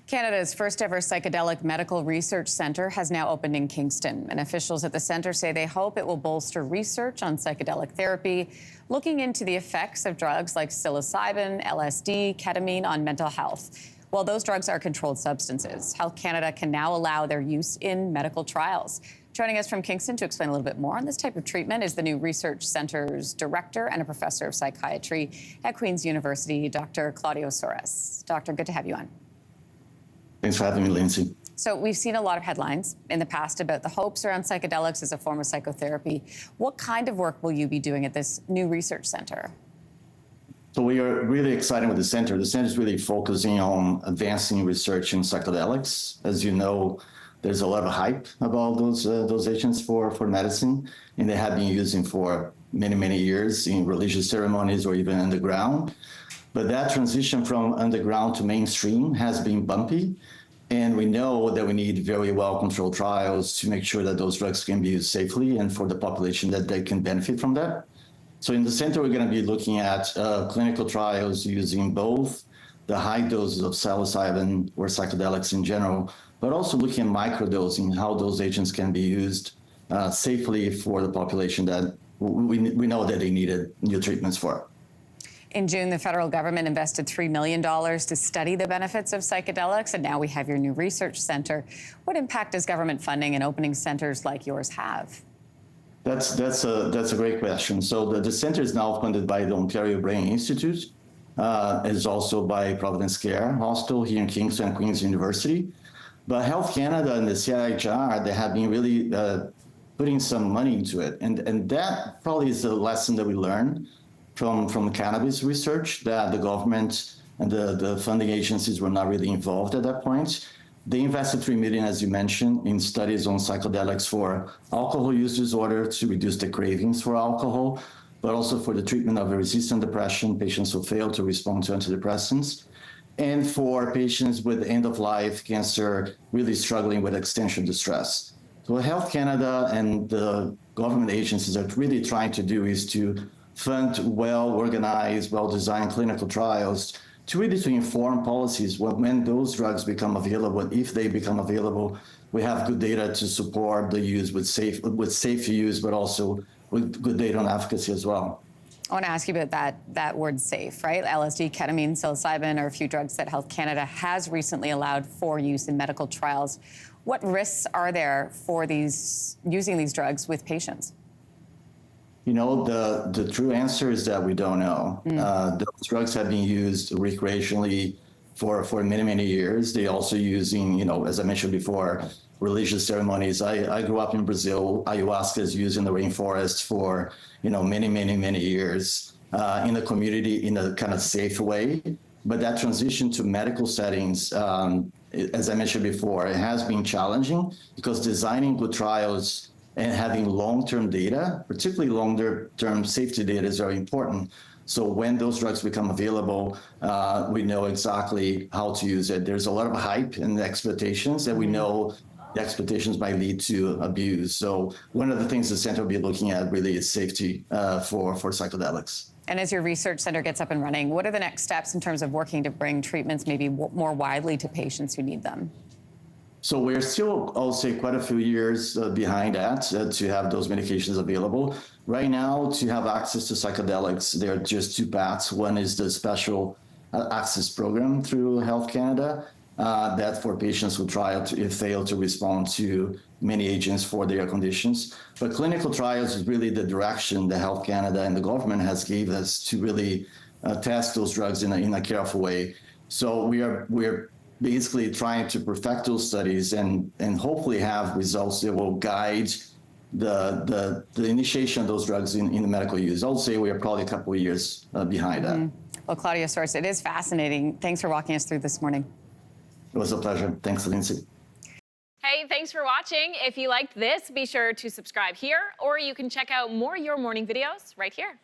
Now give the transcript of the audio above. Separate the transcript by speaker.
Speaker 1: Canada's first ever psychedelic medical research centre has now opened in Kingston. And officials at the centre say they hope it will bolster research on psychedelic therapy, looking into the effects of drugs like psilocybin, LSD, ketamine on mental health. While those drugs are controlled substances, Health Canada can now allow their use in medical trials. Joining us from Kingston to explain a little bit more on this type of treatment is the new research centre's director and a professor of psychiatry at Queen's University, Dr. Claudio Soares. Doctor, good to have you on.
Speaker 2: Thanks for having me, Lindsey.
Speaker 1: So we've seen a lot of headlines in the past about the hopes around psychedelics as a form of psychotherapy. What kind of work will you be doing at this new research centre?
Speaker 2: So we are really excited with the center. The center is really focusing on advancing research in psychedelics. As you know, there's a lot of hype about those agents for medicine, and they have been using for many, many years in religious ceremonies or even underground. But that transition from underground to mainstream has been bumpy. And we know that we need very well-controlled trials to make sure that those drugs can be used safely and for the population that they can benefit from that. So in the center, we're going to be looking at clinical trials using both the high doses of psilocybin or psychedelics in general, but also looking at microdosing, how those agents can be used safely for the population that we know that they needed new treatments for.
Speaker 1: In June, the federal government invested $3 million to study the benefits of psychedelics, and now we have your new research centre. What impact does government funding and opening centres like yours have?
Speaker 2: That's a great question. So the center is now funded by the Ontario Brain Institute. It is also by Providence Care Hospital here in Kingston and Queen's University. But Health Canada and the CIHR, they have been really putting some money into it. And that probably is the lesson that we learned from cannabis research, that the government and the funding agencies were not really involved at that point. They invested $3 million, as you mentioned, in studies on psychedelics for alcohol use disorder to reduce the cravings for alcohol, but also for the treatment of resistant depression, patients who fail to respond to antidepressants, and for patients with end-of-life cancer really struggling with existential distress. So what Health Canada and the government agencies are really trying to do is to fund well-organized, well-designed clinical trials to inform policies when those drugs become available. If they become available, we have good data to support the use with safe use, but also with good data on efficacy as well.
Speaker 1: I want to ask you about that word safe, right? LSD, ketamine, psilocybin are a few drugs that Health Canada has recently allowed for use in medical trials. What risks are there for using these drugs with patients?
Speaker 2: You know, the true answer is that we don't know. Those drugs have been used recreationally for many, many years. They also using, as I mentioned before, religious ceremonies. I grew up in Brazil. Ayahuasca is used in the rainforest for, many, many, many years in the community in a kind of safe way. But that transition to medical settings, as I mentioned before, it has been challenging because designing good trials and having long-term data, particularly longer-term safety data, is very important. So when those drugs become available, we know exactly how to use it. There's a lot of hype and expectations that we know the expectations might lead to abuse. So one of the things the center will be looking at really is safety for psychedelics.
Speaker 1: And as your research center gets up and running, what are the next steps in terms of working to bring treatments maybe more widely to patients who need them?
Speaker 2: So we're still, I'll say, quite a few years behind that to have those medications available. Right now, to have access to psychedelics, there are just two paths. One is the special access program through Health Canada, that for patients who fail to respond to many agents for their conditions. But clinical trials is really the direction that Health Canada and the government has gave us to really test those drugs in a careful way. So we're basically trying to perfect those studies and hopefully have results that will guide the initiation of those drugs in the medical use. I'll say we are probably a couple of years behind that.
Speaker 1: Well, Claudio Soares, it is fascinating. Thanks for walking us through this morning.
Speaker 2: It was a pleasure. Thanks, Lindsey.
Speaker 3: Hey, thanks for watching. If you liked this, be sure to subscribe here, or you can check out more Your Morning videos right here.